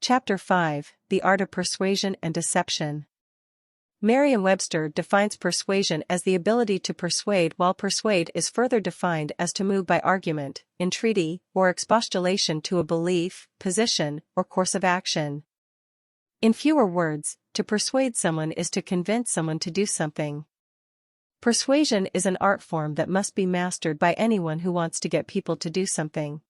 Chapter 5, The Art of Persuasion and Deception. Merriam-Webster defines persuasion as the ability to persuade, while persuade is further defined as to move by argument, entreaty, or expostulation to a belief, position, or course of action. In fewer words, to persuade someone is to convince someone to do something. Persuasion is an art form that must be mastered by anyone who wants to get people to do something.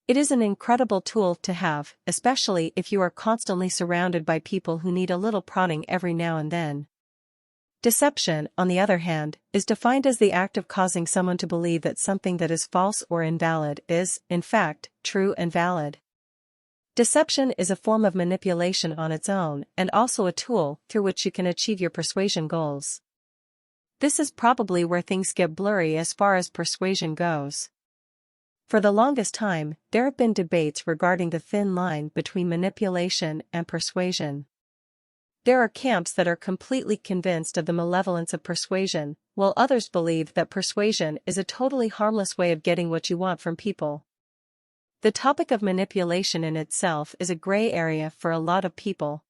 It is an incredible tool to have, especially if you are constantly surrounded by people who need a little prodding every now and then. Deception, on the other hand, is defined as the act of causing someone to believe that something that is false or invalid is, in fact, true and valid. Deception is a form of manipulation on its own and also a tool through which you can achieve your persuasion goals. This is probably where things get blurry as far as persuasion goes. For the longest time, there have been debates regarding the thin line between manipulation and persuasion. There are camps that are completely convinced of the malevolence of persuasion, while others believe that persuasion is a totally harmless way of getting what you want from people. The topic of manipulation in itself is a gray area for a lot of people.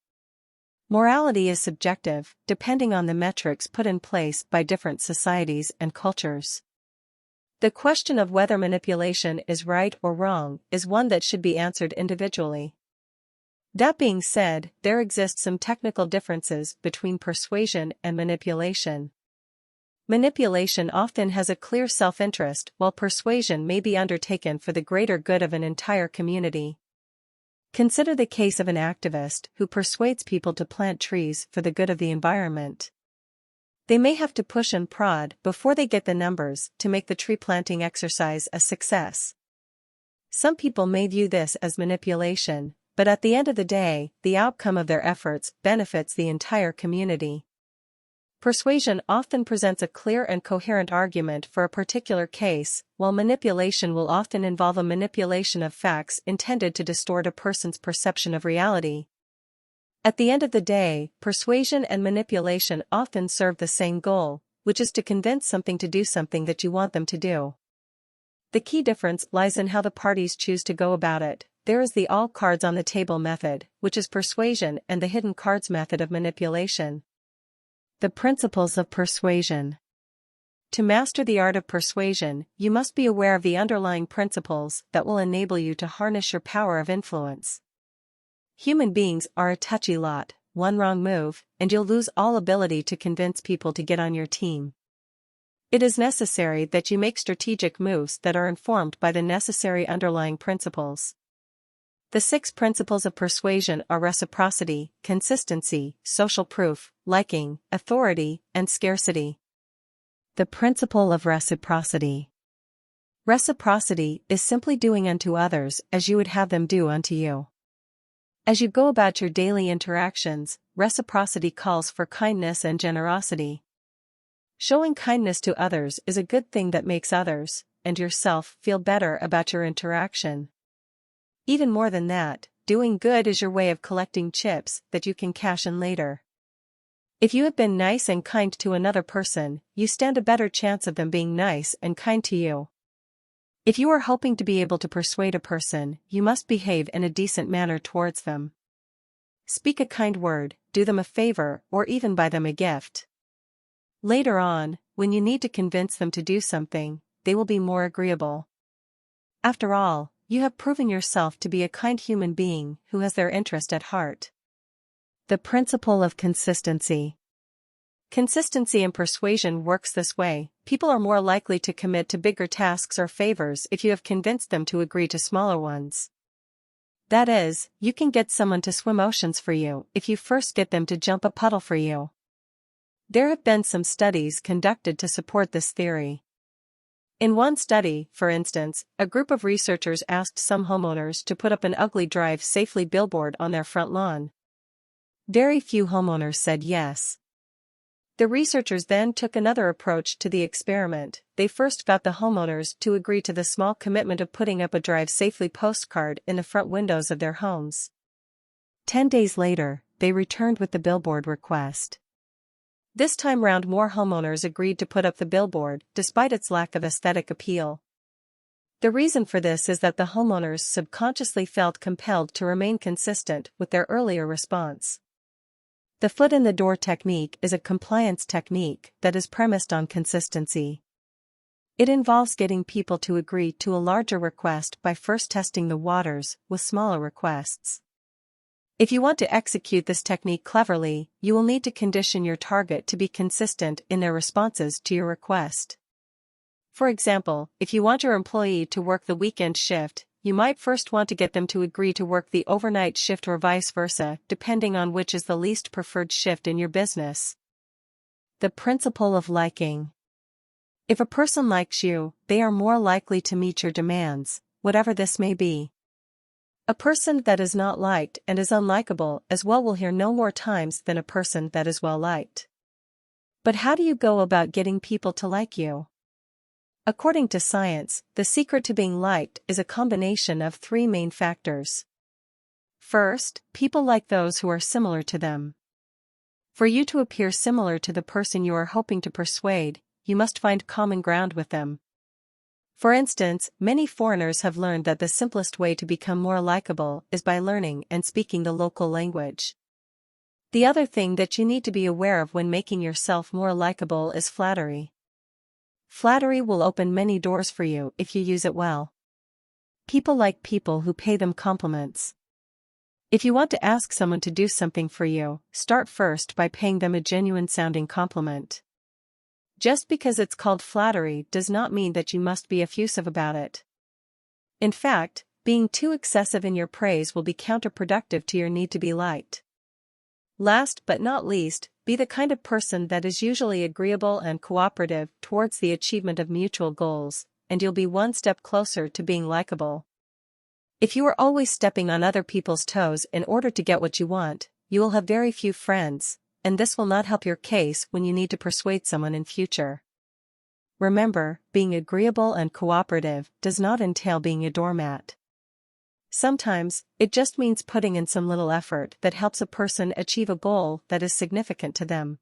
Morality is subjective, depending on the metrics put in place by different societies and cultures. The question of whether manipulation is right or wrong is one that should be answered individually. That being said, there exist some technical differences between persuasion and manipulation. Manipulation often has a clear self-interest, while persuasion may be undertaken for the greater good of an entire community. Consider the case of an activist who persuades people to plant trees for the good of the environment. They may have to push and prod before they get the numbers to make the tree planting exercise a success. Some people may view this as manipulation, but at the end of the day, the outcome of their efforts benefits the entire community. Persuasion often presents a clear and coherent argument for a particular case, while manipulation will often involve a manipulation of facts intended to distort a person's perception of reality. At the end of the day, persuasion and manipulation often serve the same goal, which is to convince something to do something that you want them to do. The key difference lies in how the parties choose to go about it. There is the all cards on the table method, which is persuasion, and the hidden cards method of manipulation. The principles of persuasion. To master the art of persuasion, you must be aware of the underlying principles that will enable you to harness your power of influence. Human beings are a touchy lot. One wrong move, and you'll lose all ability to convince people to get on your team. It is necessary that you make strategic moves that are informed by the necessary underlying principles. The 6 principles of persuasion are reciprocity, consistency, social proof, liking, authority, and scarcity. The principle of reciprocity. Reciprocity is simply doing unto others as you would have them do unto you. As you go about your daily interactions, reciprocity calls for kindness and generosity. Showing kindness to others is a good thing that makes others, and yourself, feel better about your interaction. Even more than that, doing good is your way of collecting chips that you can cash in later. If you have been nice and kind to another person, you stand a better chance of them being nice and kind to you. If you are hoping to be able to persuade a person, you must behave in a decent manner towards them. Speak a kind word, do them a favor, or even buy them a gift. Later on, when you need to convince them to do something, they will be more agreeable. After all, you have proven yourself to be a kind human being who has their interest at heart. The principle of consistency. Consistency in persuasion works this way. People are more likely to commit to bigger tasks or favors if you have convinced them to agree to smaller ones. That is, you can get someone to swim oceans for you if you first get them to jump a puddle for you. There have been some studies conducted to support this theory. In one study, for instance, a group of researchers asked some homeowners to put up an ugly "Drive Safely" billboard on their front lawn. Very few homeowners said yes. The researchers then took another approach to the experiment. They first got the homeowners to agree to the small commitment of putting up a "Drive Safely" postcard in the front windows of their homes. 10 days later, they returned with the billboard request. This time round more homeowners agreed to put up the billboard, despite its lack of aesthetic appeal. The reason for this is that the homeowners subconsciously felt compelled to remain consistent with their earlier response. The foot in the door technique is a compliance technique that is premised on consistency. It involves getting people to agree to a larger request by first testing the waters with smaller requests. If you want to execute this technique cleverly, you will need to condition your target to be consistent in their responses to your request. For example, if you want your employee to work the weekend shift, you might first want to get them to agree to work the overnight shift or vice versa, depending on which is the least preferred shift in your business. The principle of liking. If a person likes you, they are more likely to meet your demands, whatever this may be. A person that is not liked and is unlikable as well will hear no more times than a person that is well liked. But how do you go about getting people to like you? According to science, the secret to being liked is a combination of three main factors. First, people like those who are similar to them. For you to appear similar to the person you are hoping to persuade, you must find common ground with them. For instance, many foreigners have learned that the simplest way to become more likable is by learning and speaking the local language. The other thing that you need to be aware of when making yourself more likable is flattery. Flattery will open many doors for you if you use it well. People like people who pay them compliments. If you want to ask someone to do something for you, start first by paying them a genuine-sounding compliment. Just because it's called flattery does not mean that you must be effusive about it. In fact, being too excessive in your praise will be counterproductive to your need to be liked. Last but not least, be the kind of person that is usually agreeable and cooperative towards the achievement of mutual goals, and you'll be one step closer to being likable. If you are always stepping on other people's toes in order to get what you want, you will have very few friends, and this will not help your case when you need to persuade someone in future. Remember, being agreeable and cooperative does not entail being a doormat. Sometimes, it just means putting in some little effort that helps a person achieve a goal that is significant to them.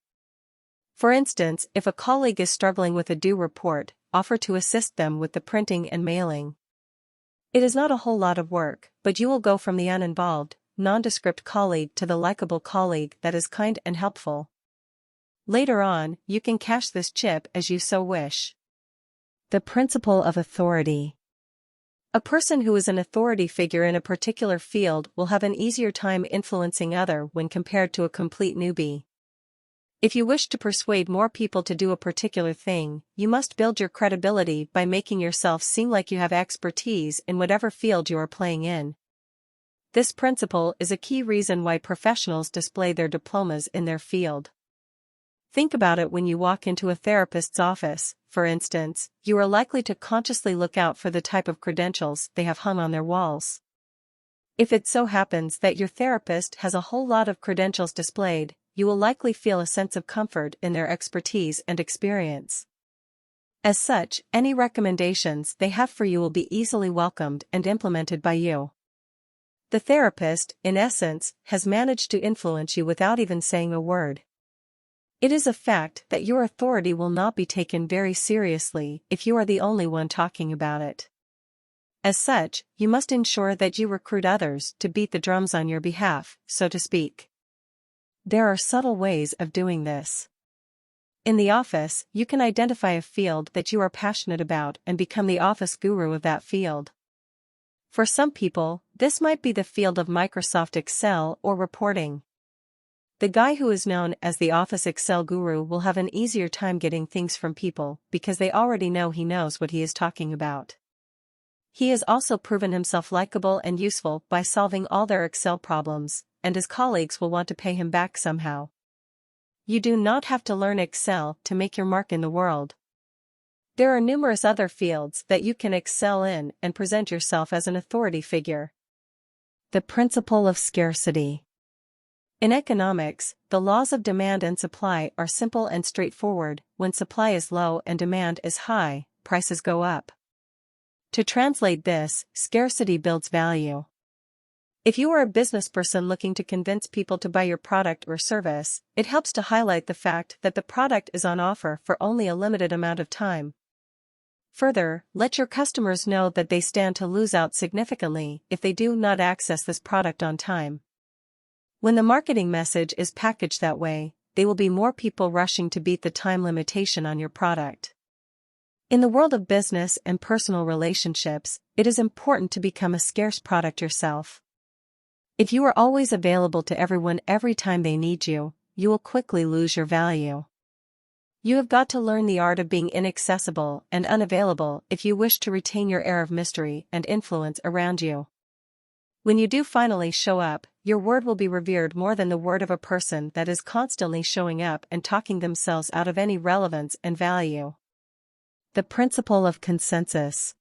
For instance, if a colleague is struggling with a due report, offer to assist them with the printing and mailing. It is not a whole lot of work, but you will go from the uninvolved, nondescript colleague to the likable colleague that is kind and helpful. Later on, you can cash this chip as you so wish. The principle of authority. A person who is an authority figure in a particular field will have an easier time influencing others when compared to a complete newbie. If you wish to persuade more people to do a particular thing, you must build your credibility by making yourself seem like you have expertise in whatever field you are playing in. This principle is a key reason why professionals display their diplomas in their field. Think about it when you walk into a therapist's office, for instance, you are likely to consciously look out for the type of credentials they have hung on their walls. If it so happens that your therapist has a whole lot of credentials displayed, you will likely feel a sense of comfort in their expertise and experience. As such, any recommendations they have for you will be easily welcomed and implemented by you. The therapist, in essence, has managed to influence you without even saying a word. It is a fact that your authority will not be taken very seriously if you are the only one talking about it. As such, you must ensure that you recruit others to beat the drums on your behalf, so to speak. There are subtle ways of doing this. In the office, you can identify a field that you are passionate about and become the office guru of that field. For some people, this might be the field of Microsoft Excel or reporting. The guy who is known as the Office Excel guru will have an easier time getting things from people because they already know he knows what he is talking about. He has also proven himself likable and useful by solving all their Excel problems, and his colleagues will want to pay him back somehow. You do not have to learn Excel to make your mark in the world. There are numerous other fields that you can excel in and present yourself as an authority figure. The principle of scarcity. In economics, the laws of demand and supply are simple and straightforward. When supply is low and demand is high, prices go up. To translate this, scarcity builds value. If you are a business person looking to convince people to buy your product or service, it helps to highlight the fact that the product is on offer for only a limited amount of time. Further, let your customers know that they stand to lose out significantly if they do not access this product on time. When the marketing message is packaged that way, there will be more people rushing to beat the time limitation on your product. In the world of business and personal relationships, it is important to become a scarce product yourself. If you are always available to everyone every time they need you, you will quickly lose your value. You have got to learn the art of being inaccessible and unavailable if you wish to retain your air of mystery and influence around you. When you do finally show up, your word will be revered more than the word of a person that is constantly showing up and talking themselves out of any relevance and value. The principle of consensus.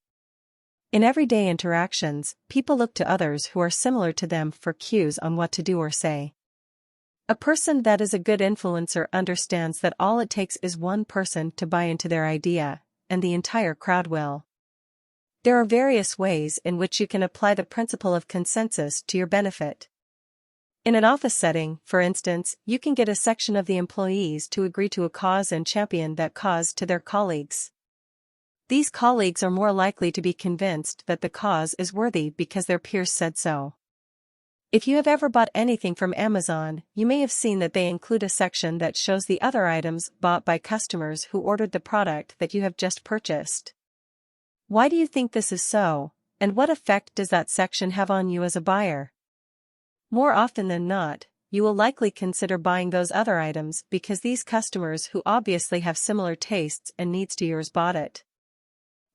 In everyday interactions, people look to others who are similar to them for cues on what to do or say. A person that is a good influencer understands that all it takes is one person to buy into their idea, and the entire crowd will. There are various ways in which you can apply the principle of consensus to your benefit. In an office setting, for instance, you can get a section of the employees to agree to a cause and champion that cause to their colleagues. These colleagues are more likely to be convinced that the cause is worthy because their peers said so. If you have ever bought anything from Amazon, you may have seen that they include a section that shows the other items bought by customers who ordered the product that you have just purchased. Why do you think this is so, and what effect does that section have on you as a buyer? More often than not, you will likely consider buying those other items because these customers who obviously have similar tastes and needs to yours bought it.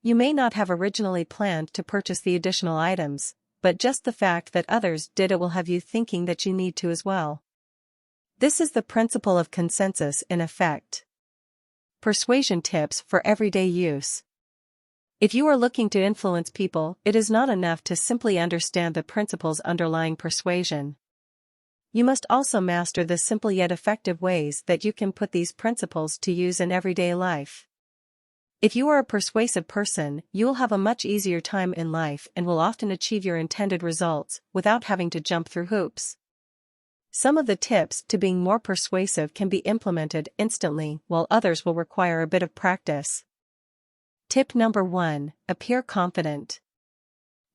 You may not have originally planned to purchase the additional items, but just the fact that others did it will have you thinking that you need to as well. This is the principle of consensus in effect. Persuasion tips for everyday use. If you are looking to influence people, it is not enough to simply understand the principles underlying persuasion. You must also master the simple yet effective ways that you can put these principles to use in everyday life. If you are a persuasive person, you will have a much easier time in life and will often achieve your intended results without having to jump through hoops. Some of the tips to being more persuasive can be implemented instantly, while others will require a bit of practice. Tip number 1: appear confident.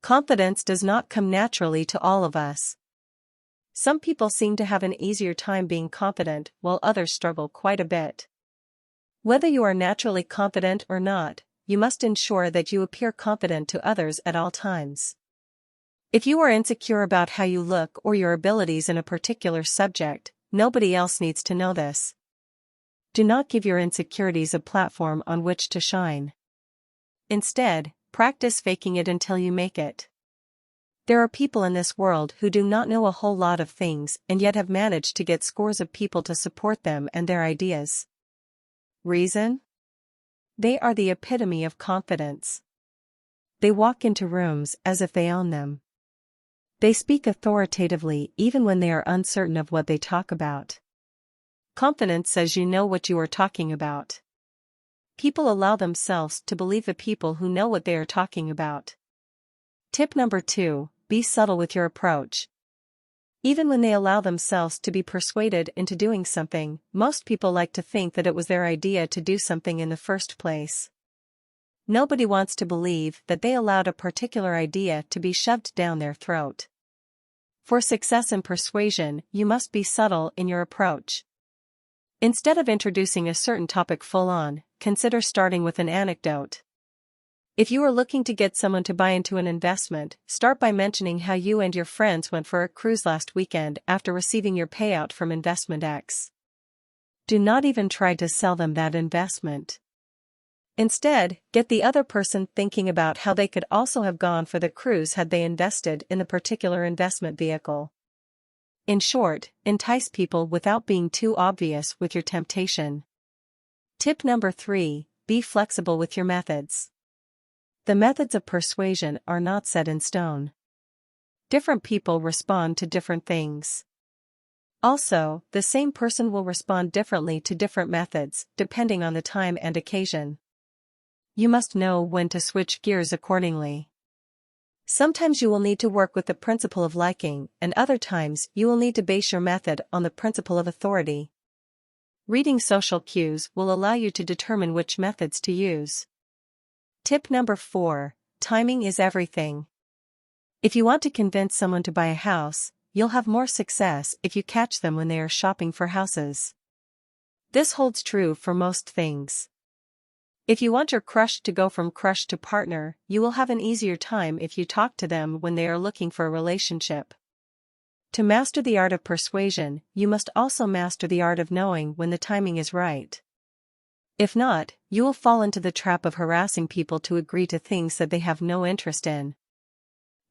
Confidence does not come naturally to all of us. Some people seem to have an easier time being confident, while others struggle quite a bit. Whether you are naturally confident or not, you must ensure that you appear confident to others at all times. If you are insecure about how you look or your abilities in a particular subject, nobody else needs to know this. Do not give your insecurities a platform on which to shine. Instead, practice faking it until you make it. There are people in this world who do not know a whole lot of things and yet have managed to get scores of people to support them and their ideas. Reason? They are the epitome of confidence. They walk into rooms as if they own them. They speak authoritatively even when they are uncertain of what they talk about. Confidence says you know what you are talking about. People allow themselves to believe the people who know what they are talking about. Tip number 2: be subtle with your approach. Even when they allow themselves to be persuaded into doing something, most people like to think that it was their idea to do something in the first place. Nobody wants to believe that they allowed a particular idea to be shoved down their throat. For success in persuasion, you must be subtle in your approach. Instead of introducing a certain topic full-on, consider starting with an anecdote. If you are looking to get someone to buy into an investment, start by mentioning how you and your friends went for a cruise last weekend after receiving your payout from Investment X. Do not even try to sell them that investment. Instead, get the other person thinking about how they could also have gone for the cruise had they invested in the particular investment vehicle. In short, entice people without being too obvious with your temptation. Tip number 3: be flexible with your methods. The methods of persuasion are not set in stone. Different people respond to different things. Also, the same person will respond differently to different methods, depending on the time and occasion. You must know when to switch gears accordingly. Sometimes you will need to work with the principle of liking, and other times you will need to base your method on the principle of authority. Reading social cues will allow you to determine which methods to use. Tip number 4, timing is everything. If you want to convince someone to buy a house, you'll have more success if you catch them when they are shopping for houses. This holds true for most things. If you want your crush to go from crush to partner, you will have an easier time if you talk to them when they are looking for a relationship. To master the art of persuasion, you must also master the art of knowing when the timing is right. If not, you will fall into the trap of harassing people to agree to things that they have no interest in.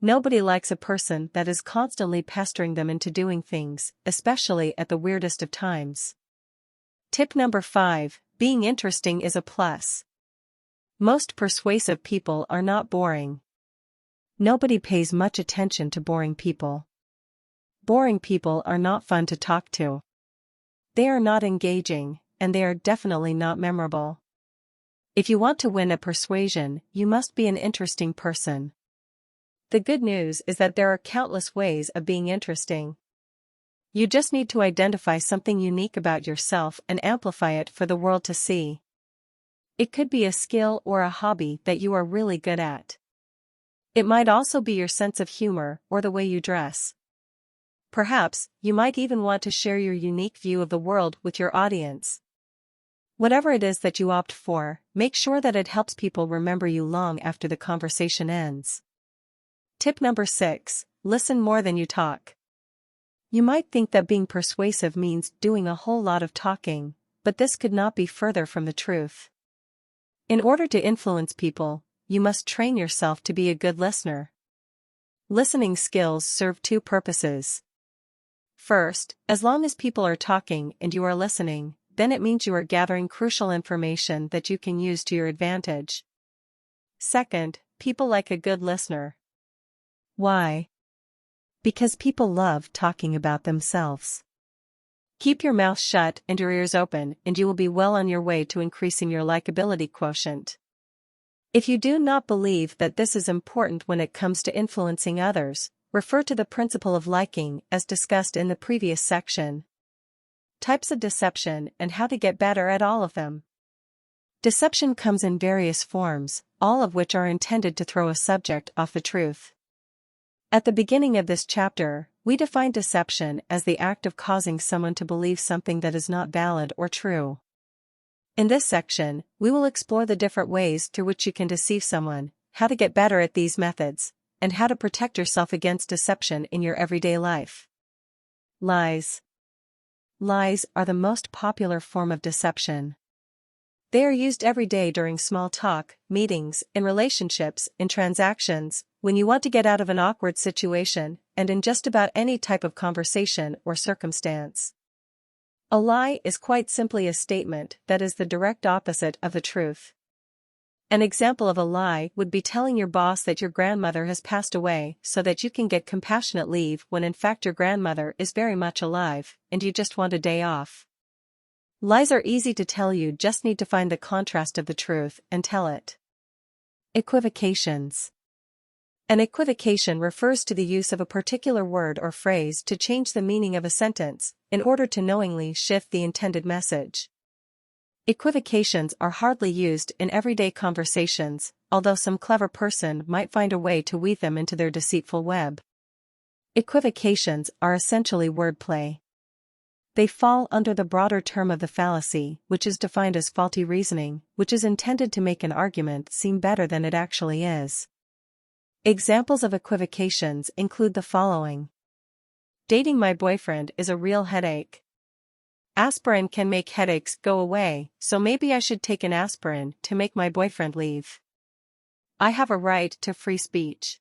Nobody likes a person that is constantly pestering them into doing things, especially at the weirdest of times. Tip number 5, being interesting is a plus. Most persuasive people are not boring. Nobody pays much attention to boring people. Boring people are not fun to talk to. They are not engaging, and they are definitely not memorable. If you want to win at persuasion, you must be an interesting person. The good news is that there are countless ways of being interesting. You just need to identify something unique about yourself and amplify it for the world to see. It could be a skill or a hobby that you are really good at. It might also be your sense of humor or the way you dress. Perhaps, you might even want to share your unique view of the world with your audience. Whatever it is that you opt for, make sure that it helps people remember you long after the conversation ends. Tip number 6, listen more than you talk. You might think that being persuasive means doing a whole lot of talking, but this could not be further from the truth. In order to influence people, you must train yourself to be a good listener. Listening skills serve two purposes. First, as long as people are talking and you are listening, then it means you are gathering crucial information that you can use to your advantage. Second, people like a good listener. Why? Because people love talking about themselves. Keep your mouth shut and your ears open, and you will be well on your way to increasing your likability quotient. If you do not believe that this is important when it comes to influencing others, refer to the principle of liking as discussed in the previous section. Types of deception and how to get better at all of them. Deception comes in various forms, all of which are intended to throw a subject off the truth. At the beginning of this chapter, we define deception as the act of causing someone to believe something that is not valid or true. In this section, we will explore the different ways through which you can deceive someone, how to get better at these methods, and how to protect yourself against deception in your everyday life. Lies. Lies are the most popular form of deception. They are used every day during small talk, meetings, in relationships, in transactions, when you want to get out of an awkward situation, and in just about any type of conversation or circumstance. A lie is quite simply a statement that is the direct opposite of the truth. An example of a lie would be telling your boss that your grandmother has passed away so that you can get compassionate leave when in fact your grandmother is very much alive, and you just want a day off. Lies are easy to tell, you just need to find the contrast of the truth and tell it. Equivocations. An equivocation refers to the use of a particular word or phrase to change the meaning of a sentence, in order to knowingly shift the intended message. Equivocations are hardly used in everyday conversations, although some clever person might find a way to weave them into their deceitful web. Equivocations are essentially wordplay. They fall under the broader term of the fallacy, which is defined as faulty reasoning, which is intended to make an argument seem better than it actually is. Examples of equivocations include the following. Dating my boyfriend is a real headache. Aspirin can make headaches go away, so maybe I should take an aspirin to make my boyfriend leave. I have a right to free speech.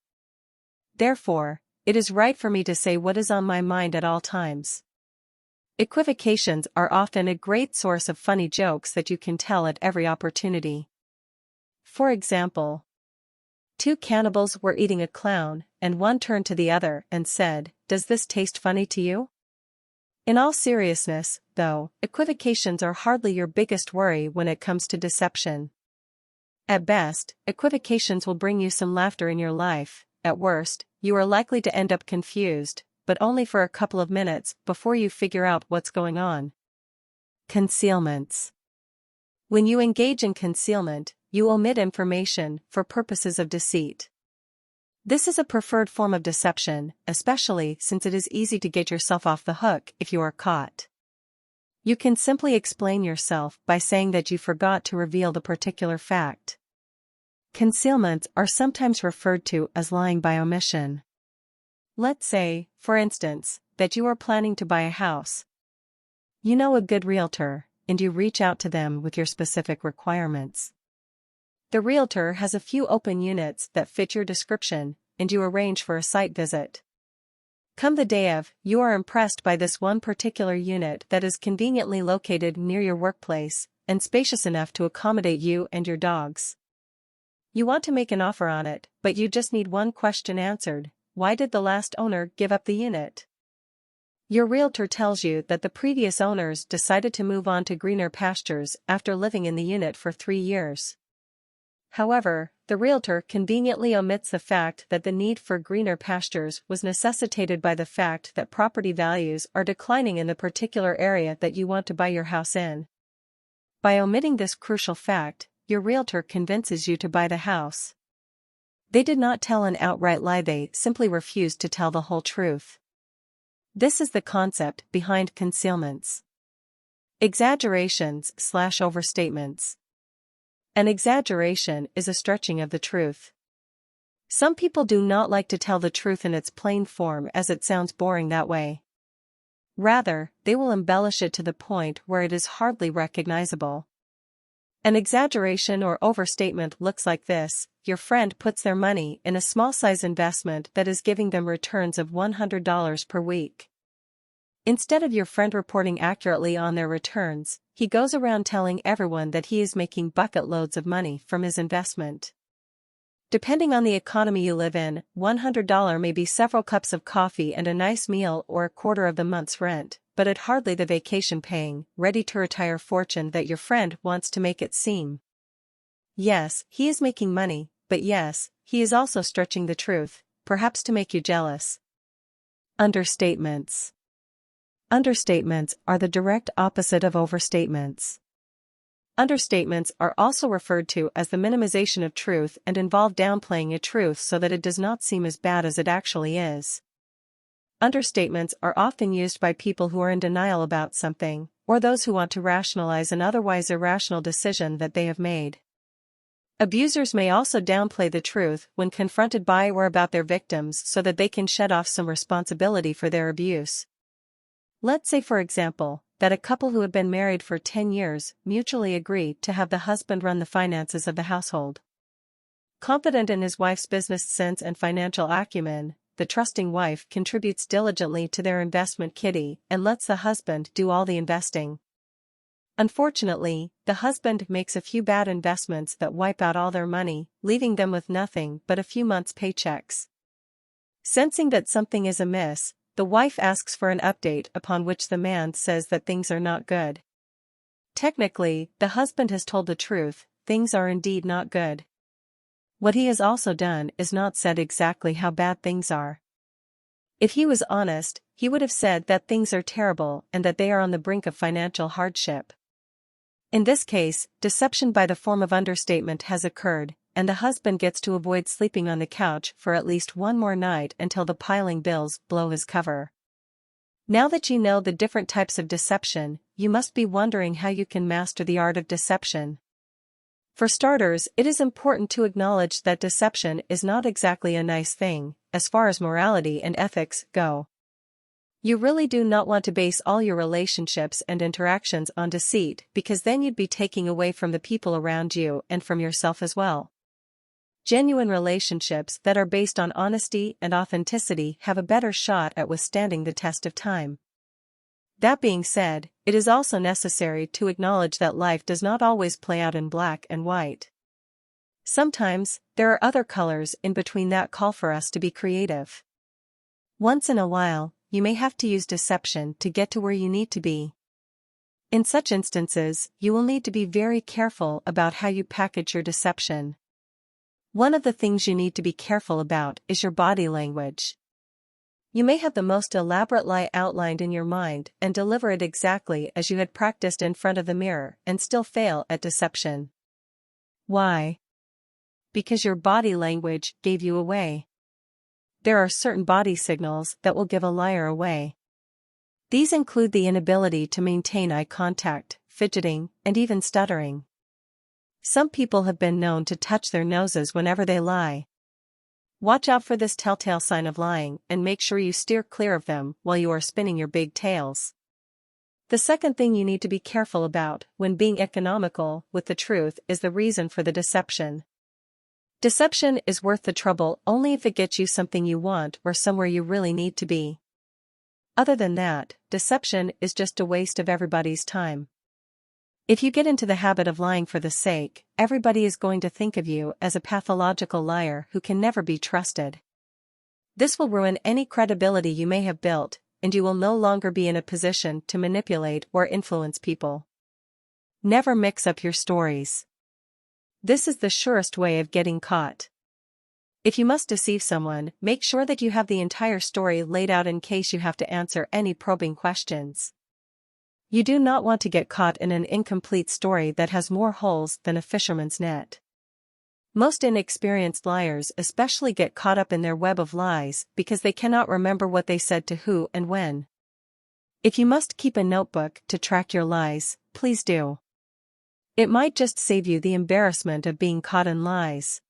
Therefore, it is right for me to say what is on my mind at all times. Equivocations are often a great source of funny jokes that you can tell at every opportunity. For example, two cannibals were eating a clown, and one turned to the other and said, "Does this taste funny to you?" In all seriousness, though, equivocations are hardly your biggest worry when it comes to deception. At best, equivocations will bring you some laughter in your life. At worst, you are likely to end up confused, but only for a couple of minutes before you figure out what's going on. Concealments. When you engage in concealment, you omit information for purposes of deceit. This is a preferred form of deception, especially since it is easy to get yourself off the hook if you are caught. You can simply explain yourself by saying that you forgot to reveal the particular fact. Concealments are sometimes referred to as lying by omission. Let's say, for instance, that you are planning to buy a house. You know a good realtor, and you reach out to them with your specific requirements. The realtor has a few open units that fit your description, and you arrange for a site visit. Come the day of, you are impressed by this one particular unit that is conveniently located near your workplace, and spacious enough to accommodate you and your dogs. You want to make an offer on it, but you just need one question answered: why did the last owner give up the unit? Your realtor tells you that the previous owners decided to move on to greener pastures after living in the unit for 3 years. However, the realtor conveniently omits the fact that the need for greener pastures was necessitated by the fact that property values are declining in the particular area that you want to buy your house in. By omitting this crucial fact, your realtor convinces you to buy the house. They did not tell an outright lie, they simply refused to tell the whole truth. This is the concept behind concealments. Exaggerations/overstatements. An exaggeration is a stretching of the truth. Some people do not like to tell the truth in its plain form as it sounds boring that way. Rather, they will embellish it to the point where it is hardly recognizable. An exaggeration or overstatement looks like this: your friend puts their money in a small-size investment that is giving them returns of $100 per week. Instead of your friend reporting accurately on their returns, he goes around telling everyone that he is making bucket loads of money from his investment. Depending on the economy you live in, $100 may be several cups of coffee and a nice meal or a quarter of the month's rent, but it hardly the vacation-paying, ready-to-retire fortune that your friend wants to make it seem. Yes, he is making money, but yes, he is also stretching the truth, perhaps to make you jealous. Understatements. Understatements are the direct opposite of overstatements. Understatements are also referred to as the minimization of truth and involve downplaying a truth so that it does not seem as bad as it actually is. Understatements are often used by people who are in denial about something, or those who want to rationalize an otherwise irrational decision that they have made. Abusers may also downplay the truth when confronted by or about their victims so that they can shed off some responsibility for their abuse. Let's say, for example, that a couple who have been married for 10 years mutually agree to have the husband run the finances of the household. Confident in his wife's business sense and financial acumen, the trusting wife contributes diligently to their investment kitty and lets the husband do all the investing. Unfortunately, the husband makes a few bad investments that wipe out all their money, leaving them with nothing but a few months' paychecks. Sensing that something is amiss, the wife asks for an update, upon which the man says that things are not good. Technically, the husband has told the truth: things are indeed not good. What he has also done is not said exactly how bad things are. If he was honest, he would have said that things are terrible and that they are on the brink of financial hardship. In this case, deception by the form of understatement has occurred, and the husband gets to avoid sleeping on the couch for at least one more night until the piling bills blow his cover. Now that you know the different types of deception, you must be wondering how you can master the art of deception. For starters, it is important to acknowledge that deception is not exactly a nice thing, as far as morality and ethics go. You really do not want to base all your relationships and interactions on deceit, because then you'd be taking away from the people around you and from yourself as well. Genuine relationships that are based on honesty and authenticity have a better shot at withstanding the test of time. That being said, it is also necessary to acknowledge that life does not always play out in black and white. Sometimes, there are other colors in between that call for us to be creative. Once in a while, you may have to use deception to get to where you need to be. In such instances, you will need to be very careful about how you package your deception. One of the things you need to be careful about is your body language. You may have the most elaborate lie outlined in your mind and deliver it exactly as you had practiced in front of the mirror and still fail at deception. Why? Because your body language gave you away. There are certain body signals that will give a liar away. These include the inability to maintain eye contact, fidgeting, and even stuttering. Some people have been known to touch their noses whenever they lie. Watch out for this telltale sign of lying and make sure you steer clear of them while you are spinning your big tails. The second thing you need to be careful about when being economical with the truth is the reason for the deception. Deception is worth the trouble only if it gets you something you want or somewhere you really need to be. Other than that, deception is just a waste of everybody's time. If you get into the habit of lying for the sake, everybody is going to think of you as a pathological liar who can never be trusted. This will ruin any credibility you may have built, and you will no longer be in a position to manipulate or influence people. Never mix up your stories. This is the surest way of getting caught. If you must deceive someone, make sure that you have the entire story laid out in case you have to answer any probing questions. You do not want to get caught in an incomplete story that has more holes than a fisherman's net. Most inexperienced liars especially get caught up in their web of lies because they cannot remember what they said to who and when. If you must keep a notebook to track your lies, please do. It might just save you the embarrassment of being caught in lies.